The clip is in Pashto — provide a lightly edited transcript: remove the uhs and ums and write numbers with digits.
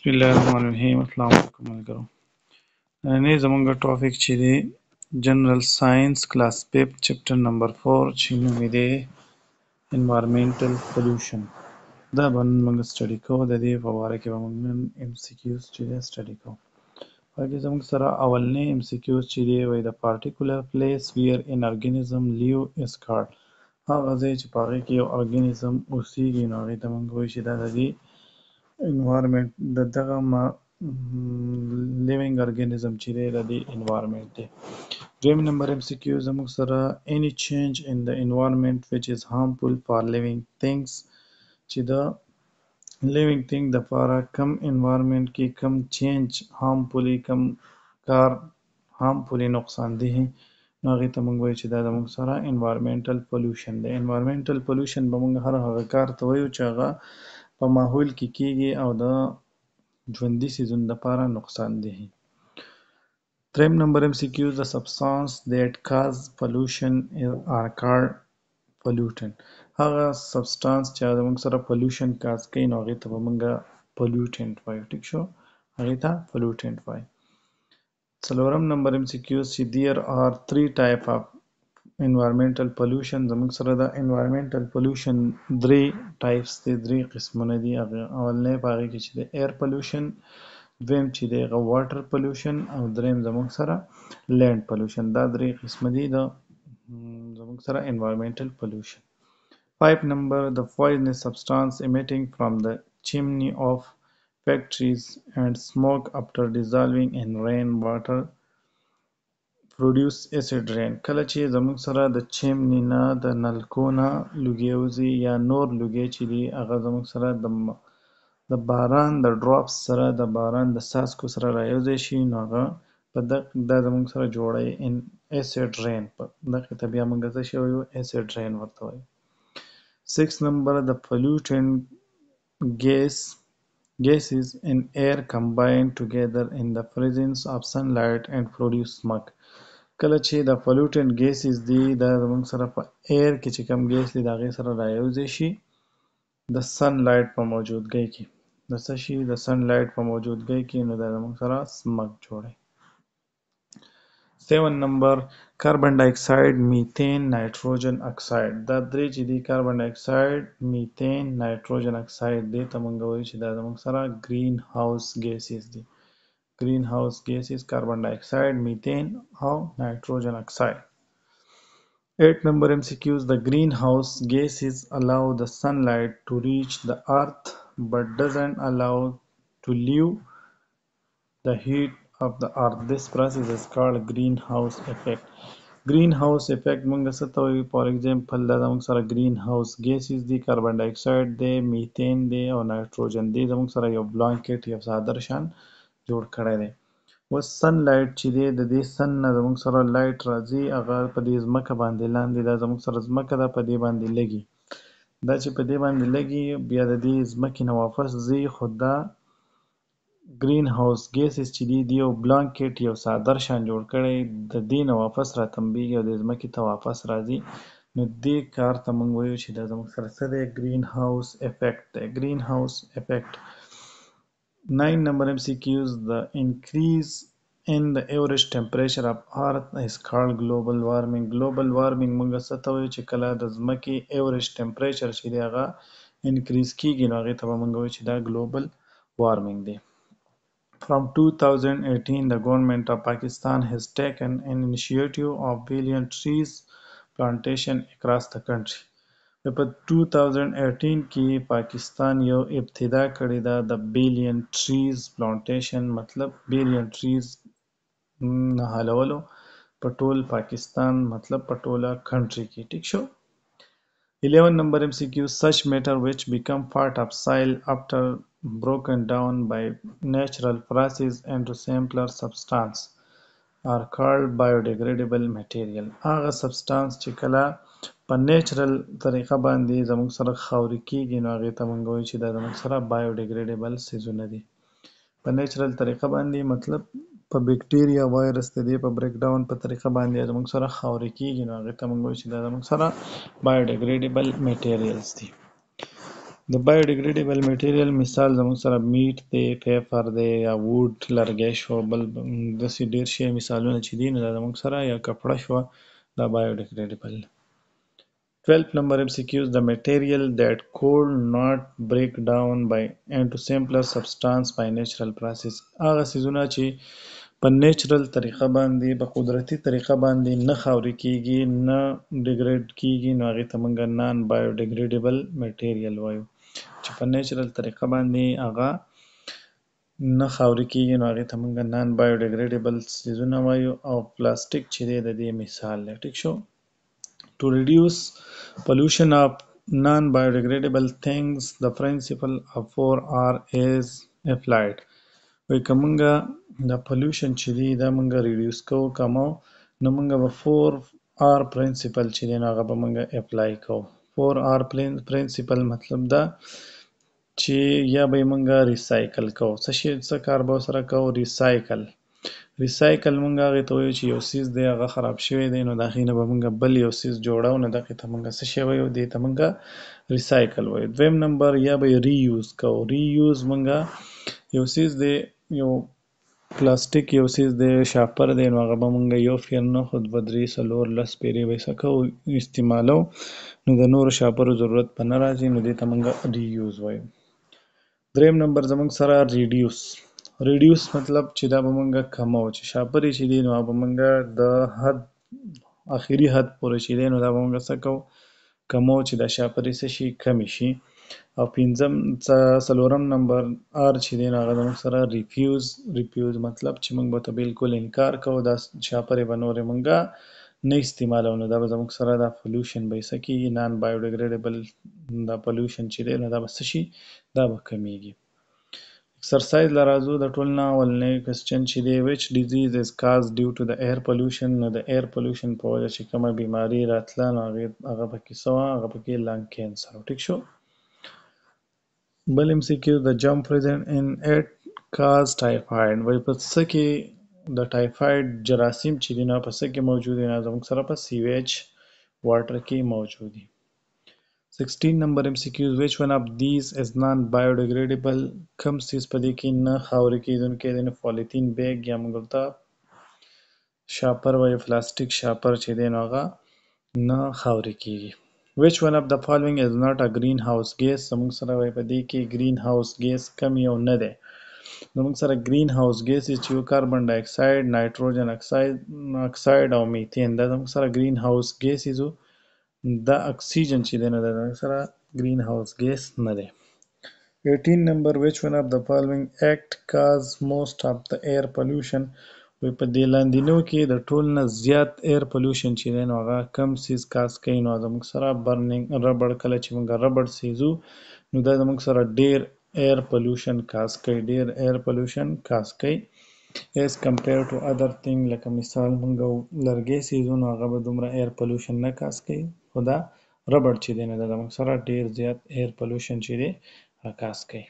بسم الله الرحمن الرحیم. السلام علیکم ملګرو. نن زموږ ټاپک چې دی جنرال ساينس کلاس 5 چپټر نمبر 4 چې نوم یې دی انوایرنمنټل پولوشن. دا به موږ سټډي کوو. د دې په باره کې به موږ نن ام سی کیوز چې دی سټډي کوو. هغې زموږ سره اولنی ام سی کیوز چې دی وایي د پارټیکولر پلیس ویر ان ارګانیزم لیو از کارډ. هغه ځای چې په هغې کې یو ارګانیزم اوسیږي نو هغې ته موږ وایو چې دا د دې انوایرمنٹ د دغه لیوینګ ارګانیزم چې دی د دې انوایرمنٹ دی. دویم نمبر ام سی کیو زموږ سره any change in the environment which is harmful for living things چې د living thing د پاره کم انوایرمنٹ کې کم چینج هارمفولي کم کار هارمفولي نقصان دی نو هغې ته موږ وایو چې دا زموږ سره انوایرمنټل پولوشن دی. انوایرمنټل پولوشن به موږ هغه کار ته وایو چې هغه په ماحول کې کیږي او د ژوندي څیزونو لپاره نقصان دی. دریم نمبر ام سی کیو the substance that cause pollution are called pollutant. هغه سبسټانس چې زموږ سره pollution کاز کوي نو هغې ته به موږ pollutant وایو. ټیک شو، هغې ته pollutant وایو. څلورم نمبر ام سی کیو چې there are 3 type of environmental pollution. زموږ سره د environmental pollution 3 types دي، 3 قسمونه دي. اولنی په هغې کې چې د air pollution، دویم چې دی هغه water pollution او دریم زموږ سره land pollution. دا 3 قسمه دي د زموږ سره environmental pollution. 5 number the poisonous substance emitting from the chimney of factories and smoke after dissolving in rain water produce acid rain. کله چې زموږ سره د چیمنی نه د نلکو نه لوګي وځي یا نور لوګي چې دي هغه زموږ سره د باران د ډراپس سره د باران د څاڅکو سره رايوځای شي نو هغه په دا زموږ سره جوړوي ان acid rain. په دغې ته بیا موږ څه شی وایو؟ acid rain ورته وایو. 6 number the pollutant gases in air combine together in the presence of sunlight and produce smoke. کله چې د pollutant gases دي دا زموږ سره په air کې چې کوم ګیس دي د هغې سره رايوځای شي د sunlight په موجودګۍ کې د څه شي د sunlight په موجودګۍ کې نو دا زموږ سره smoke جوړوي. 7 number carbon dioxide methane nitrogen oxide. دا درې چې دي carbon dioxide methane nitrogen oxide دې ته موږ وایو چې دا زموږ سره green house gases دي. green house gases carbon dioxide methane او nitrogen oxide. 8 number MCQs the greenhouse gases allow the sunlight to reach the earth but doesn't allow to leave the heat of the earth. This process is called greenhouse effect. greenhouse effect موږ څه ته وایو؟ for example دا زموږ سره greenhouse gases دي، carbon dioxide دی، methane دی او nitrogen دی. زموږ سره یو blanket یو څادر شان جوړ کړی دی. اوس سن لایټ چې دی د دې سن نه زموږ سره لایټ راځي هغه په دې ځمکه باندې لاندې دا زموږ سره ځمکه ده په دې باندې لګي. دا چې په دې باندې لګي بیا د دې ځمکې نه واپس ځي خو دا ګرین هاوس ګیسز چې دي د یو بلانکټ یو څادر شان جوړ کړی د دې نه واپس راتمبیږي او د ځمکې ته واپس راځي نو دې کار ته موږ وایو چې دا زموږ سره څه دی؟ ګرین هاوس افیکټ دی. ګرین هاوس افیکټ. 9 number MCQs the increase in the average temperature of earth is called global warming. global warming موږ څه ته وایو چې کله د ځمکې average temperature چې دی هغه increase کیږي نو هغې ته به موږ وایو چې دا global warming دی. From 2018 the government of Pakistan has taken an initiative of billion trees plantation across the country. په 2018 کې پاکستان یو ابتدا کړې ده د billion trees plantation مطلب billion trees نهالولو په ټول پاکستان مطلب په ټوله کنټري کې. ټیک شو. 11 number MCQ such matter which become part of soil after broken down by natural process into simpler substance are called biodegradable material. هغه سبسټانس چې کله په نیچرل طریقه باندې زموږ سره خاورې کیږي نو هغې ته موږ وایو چې دا زموږ سره بایوډیګریډیبل څیزونه دي. په نیچرل طریقه باندې مطلب په بیکټیریا وایرس د دې په بریک ډاون په طریقه باندې زموږ سره خاورې کیږي نو هغې ته موږ وایو چې دا زموږ سره بایوډیګریډیبل میټیریلز دي. د بایوډیګریډیبل میټیریل مثال زموږ سره میټ دی، پیپر دی، یا ووډ لرګی شو، بل داسې ډېر شی مثالونه چې دي نو دا زموږ سره یا کپړه شوه دا بایوډیګریډیبل. 12 number MCQs. The material that could not break down by into simpler substance by natural process. هغه څیزونه چې په نیچرل طریقه باندې په قدرتي طریقه باندې نه خاورې کیږي نه ډیګریډ کیږي نو هغې ته موږ نان بایوډیګریډیبل میټیریل وایو. چې په نیچرل طریقه باندې هغه نه خاورې کیږي نو هغې ته موږ نان بایوډیګریډیبل څیزونه وایو. او پلاستیک چې دی د دې مثال دی. ټیک شو. To reduce pollution of non-biodegradable things, the principle of 4R is applied. وی که مونږه د pollution چې دی دا مونږه ریډیوس کوو کمو نو مونږه به 4R principle چې دی نو هغه به مونږه اپلای کوو. 4R principle مطلب دا چې یا به یې مونږه ریسایکل کوو. څه کار به ورسره کوو؟ ریسایکل. ریسایکل مونږ هغې ته وایو چې یو څیز دی هغه خراب شوی دی نو د هغې نه به مونږ بل یو څیز جوړو نو دغې ته مونږ څه شی وایو؟ دې ته مونږ ریسایکل وایو. دویم نمبر یا به یې رییوز کوو. رییوز مونږه یو څیز دی یو پلاستیک یو څیز دی شاپر دی نو هغه به مونږ یو پیر نه خو دوه درې څلور لس پیرې به یې څه کوو؟ استعمالو نو د نورو شاپرو ضرورت به نه راځي نو دې ته مونږ رییوز وایو. دریم نمبر زمونږ سره ریډیوس. ریډیوس مطلب چې دا به مونږ کمو چې شاپرې چې دی نو هغه به مونږ د حد آخري حد پورې چې دی نو دا به مونږ څه کوو؟ کمو چې دا شاپرې څه شي؟ کمې شي. او څلورم نمبر آر چې دی نو هغه زموږ سره ریفیوز. ریفیوز مطلب چې مونږ به ته بالکل انکار کوو دا شاپرې به نورې مونږه نه استعمالو نو دا به زموږ سره دا پولوشن به یې څه کېږي؟ نان بایوډیګریډیبل دا پولوشن چې دی نو دا به څه شي؟ دا به کمیږي. اکسرسایز له راځو د ټول نه اولنی کوېسچن چې دی which disease is caused due to the air pollution. نو د ایر پولوشن په وجه چې کومه بیماري راتله نو هغه پکې څه وه؟ هغه پکې لنګ کینسر. ټیک شو. بل MCQ the germ present in it cause typhoid. وایي په څه کې د ټایفاید جراثیم چې دي نو په څه کې موجود دي؟ نو زموږ سره په سیویج واټر کې موجود دي. 16 number MCQs. Which one of these is non-biodegradable? کم څیز په دې کې نه خاورې کېدونکی دی؟ نو پالیتین بیگ یا موږ ورته شاپر وایو پلاستیک شاپر چې دی نو هغه نه خاورې کېږي. Which one of the following is not a greenhouse gas? زموږ سره وایي په دې کې green house gas کم یو نه دی. زموږ سره green house gas چې یو کاربن ډای اکساید، نایټروجن اکساید او میتین دا زموږ سره green house gases وو. دا اکسیجن چې دی نو دا زموږ سره green house gas نه دی. 18 number which one of the following act cause most of the air pollution. وی په دې لاندینو کې د ټول نه زیات ایر پولوشن چې دی نو هغه کم څیز کاز کوي نو زموږ سره برننګ ربړ. کله چې موږ ربړ سیزو نو دا زموږ سره ډیر ایر پولوشن کاز کوي، ډیر ایر پولوشن کاز کوي as compared to other thing. لکه مثال موږ لرګی سیزو نو هغه به دومره ایر پولوشن نه کاز کوي خو دا ربړ چې دی نو دا زموږ سره ډیر زیات ایر پولوشن چې دی کاز کوي.